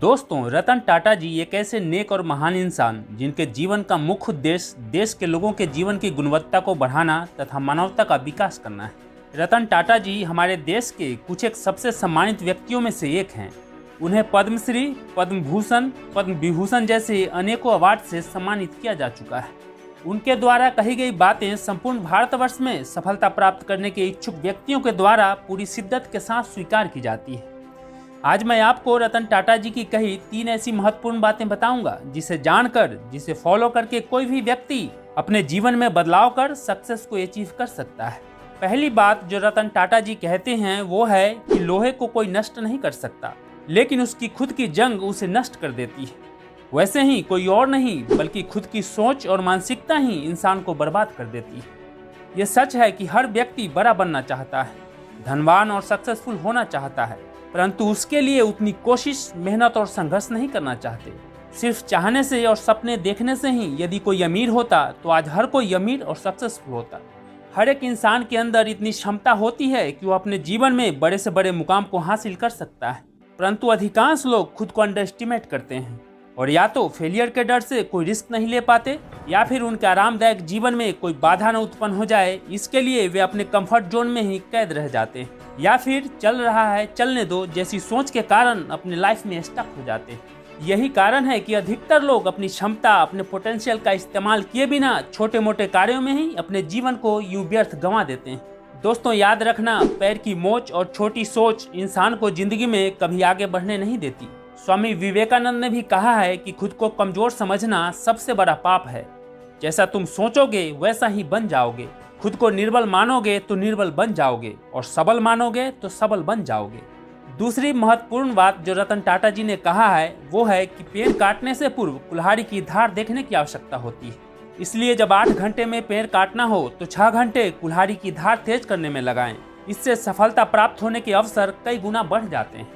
दोस्तों, रतन टाटा जी एक ऐसे नेक और महान इंसान जिनके जीवन का मुख्य उद्देश्य देश के लोगों के जीवन की गुणवत्ता को बढ़ाना तथा मानवता का विकास करना है। रतन टाटा जी हमारे देश के कुछ एक सबसे सम्मानित व्यक्तियों में से एक हैं। उन्हें पद्मश्री, पद्म भूषण, पद्म विभूषण जैसे अनेकों अवार्ड से सम्मानित किया जा चुका है। उनके द्वारा कही गई बातें संपूर्ण भारतवर्ष में सफलता प्राप्त करने के इच्छुक व्यक्तियों के द्वारा पूरी शिद्दत के साथ स्वीकार की जाती है। आज मैं आपको रतन टाटा जी की कही 3 ऐसी महत्वपूर्ण बातें बताऊंगा जिसे जानकर, जिसे फॉलो करके कोई भी व्यक्ति अपने जीवन में बदलाव कर सक्सेस को अचीव कर सकता है। पहली बात जो रतन टाटा जी कहते हैं वो है कि लोहे को कोई नष्ट नहीं कर सकता, लेकिन उसकी खुद की जंग उसे नष्ट कर देती है। वैसे ही कोई और नहीं बल्कि खुद की सोच और मानसिकता ही इंसान को बर्बाद कर देती है। ये सच है कि हर व्यक्ति बड़ा बनना चाहता है, धनवान और सक्सेसफुल होना चाहता है, परंतु उसके लिए उतनी कोशिश, मेहनत और संघर्ष नहीं करना चाहते। सिर्फ चाहने से और सपने देखने से ही यदि कोई अमीर होता तो आज हर कोई अमीर और सक्सेसफुल होता। हर एक इंसान के अंदर इतनी क्षमता होती है कि वो अपने जीवन में बड़े से बड़े मुकाम को हासिल कर सकता है, परंतु अधिकांश लोग खुद को अंडर एस्टिमेट करते हैं और या तो फेलियर के डर से कोई रिस्क नहीं ले पाते या फिर उनके आरामदायक जीवन में कोई बाधा न उत्पन्न हो जाए, इसके लिए वे अपने कंफर्ट जोन में ही कैद रह जाते हैं, या फिर चल रहा है चलने दो जैसी सोच के कारण अपने लाइफ में स्टक हो जाते हैं। यही कारण है कि अधिकतर लोग अपनी क्षमता, अपने पोटेंशियल का इस्तेमाल किए बिना छोटे मोटे कार्यों में ही अपने जीवन को यूं व्यर्थ गंवा देते हैं। दोस्तों, याद रखना, पैर की मोच और छोटी सोच इंसान को जिंदगी में कभी आगे बढ़ने नहीं देती। स्वामी विवेकानंद ने भी कहा है कि खुद को कमजोर समझना सबसे बड़ा पाप है। जैसा तुम सोचोगे वैसा ही बन जाओगे। खुद को निर्बल मानोगे तो निर्बल बन जाओगे और सबल मानोगे तो सबल बन जाओगे। दूसरी महत्वपूर्ण बात जो रतन टाटा जी ने कहा है वो है कि पेड़ काटने से पूर्व कुल्हाड़ी की धार देखने की आवश्यकता होती है। इसलिए जब 8 घंटे में पेड़ काटना हो तो 6 घंटे कुल्हाड़ी की धार तेज करने में लगाएं। इससे सफलता प्राप्त होने के अवसर कई गुना बढ़ जाते हैं।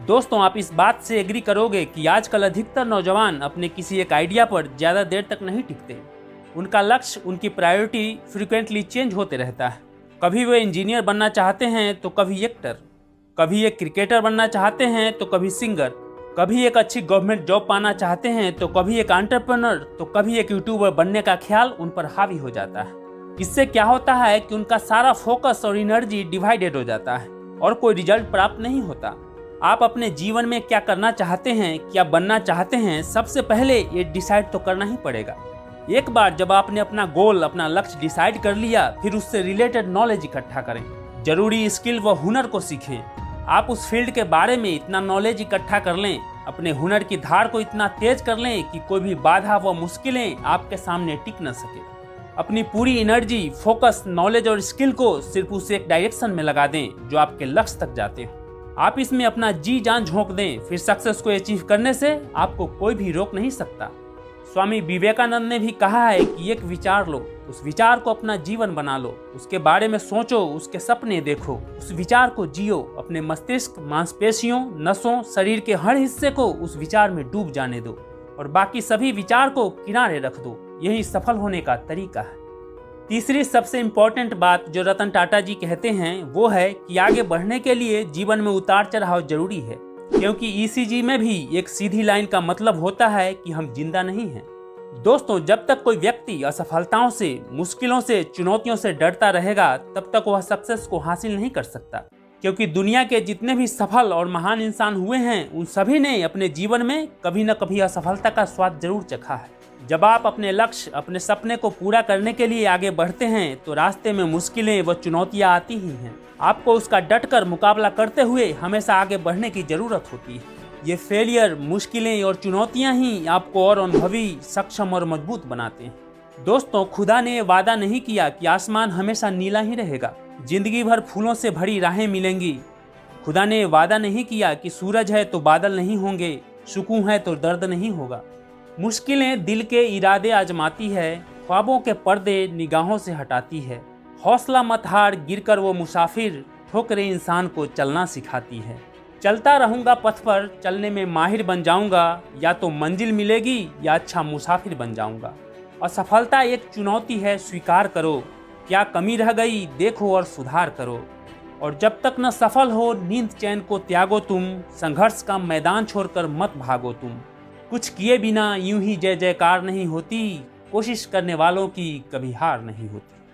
दोस्तों, आप इस बात से एग्री करोगे कि आजकल अधिकतर नौजवान अपने किसी एक आइडिया पर ज़्यादा देर तक नहीं टिकते। उनका लक्ष्य, उनकी प्रायोरिटी फ्रीक्वेंटली चेंज होते रहता है। कभी वे इंजीनियर बनना चाहते हैं तो कभी एक्टर, कभी एक क्रिकेटर बनना चाहते हैं तो कभी सिंगर, कभी एक अच्छी गवर्नमेंट जॉब पाना चाहते हैं तो कभी एक एंटरप्रेन्योर, तो कभी एक यूट्यूबर बनने का ख्याल उन पर हावी हो जाता है। इससे क्या होता है कि उनका सारा फोकस और एनर्जी डिवाइडेड हो जाता है और कोई रिजल्ट प्राप्त नहीं होता। आप अपने जीवन में क्या करना चाहते हैं, क्या बनना चाहते हैं, सबसे पहले ये डिसाइड तो करना ही पड़ेगा। एक बार जब आपने अपना गोल, अपना लक्ष्य डिसाइड कर लिया, फिर उससे रिलेटेड नॉलेज इकट्ठा करें, जरूरी स्किल व हुनर को सीखें। आप उस फील्ड के बारे में इतना नॉलेज इकट्ठा कर लें, अपने हुनर की धार को इतना तेज कर लें कि कोई भी बाधा व मुश्किलें आपके सामने टिक न सके। अपनी पूरी एनर्जी, फोकस, नॉलेज और स्किल को सिर्फ उस एक डायरेक्शन में लगा दें जो आपके लक्ष्य तक जाते हैं। आप इसमें अपना जी जान झोंक दें, फिर सक्सेस को अचीव करने से आपको कोई भी रोक नहीं सकता। स्वामी विवेकानंद ने भी कहा है कि एक विचार लो, उस विचार को अपना जीवन बना लो, उसके बारे में सोचो, उसके सपने देखो, उस विचार को जियो। अपने मस्तिष्क, मांसपेशियों, नसों, शरीर के हर हिस्से को उस विचार में डूब जाने दो और बाकी सभी विचार को किनारे रख दो। यही सफल होने का तरीका है। तीसरी सबसे इम्पोर्टेंट बात जो रतन टाटा जी कहते हैं वो है कि आगे बढ़ने के लिए जीवन में उतार चढ़ाव जरूरी है, क्योंकि ईसीजी में भी एक सीधी लाइन का मतलब होता है कि हम जिंदा नहीं हैं। दोस्तों, जब तक कोई व्यक्ति असफलताओं से, मुश्किलों से, चुनौतियों से डरता रहेगा तब तक वह सक्सेस को हासिल नहीं कर सकता, क्योंकि दुनिया के जितने भी सफल और महान इंसान हुए हैं उन सभी ने अपने जीवन में कभी न कभी असफलता का स्वाद जरूर चखा है। जब आप अपने लक्ष्य, अपने सपने को पूरा करने के लिए आगे बढ़ते हैं तो रास्ते में मुश्किलें व चुनौतियां आती ही हैं। आपको उसका डटकर मुकाबला करते हुए हमेशा आगे बढ़ने की जरूरत होती है। ये फेलियर, मुश्किलें और चुनौतियां ही आपको और अनुभवी, सक्षम और मजबूत बनाते हैं। दोस्तों, खुदा ने वादा नहीं किया कि आसमान हमेशा नीला ही रहेगा, जिंदगी भर फूलों से भरी राहें मिलेंगी। खुदा ने वादा नहीं किया कि सूरज है तो बादल नहीं होंगे, सुकून है तो दर्द नहीं होगा। मुश्किलें दिल के इरादे आजमाती है, ख्वाबों के पर्दे निगाहों से हटाती है। हौसला मत हार, गिरकर वो मुसाफिर, ठोकरें इंसान को चलना सिखाती है। चलता रहूँगा पथ पर, चलने में माहिर बन जाऊँगा, या तो मंजिल मिलेगी या अच्छा मुसाफिर बन जाऊँगा। असफलता एक चुनौती है, स्वीकार करो। क्या कमी रह गई देखो और सुधार करो। और जब तक न सफल हो नींद चैन को त्यागो तुम, संघर्ष का मैदान छोड़कर मत भागो तुम। कुछ किए बिना यूं ही जय जयकार नहीं होती, कोशिश करने वालों की कभी हार नहीं होती।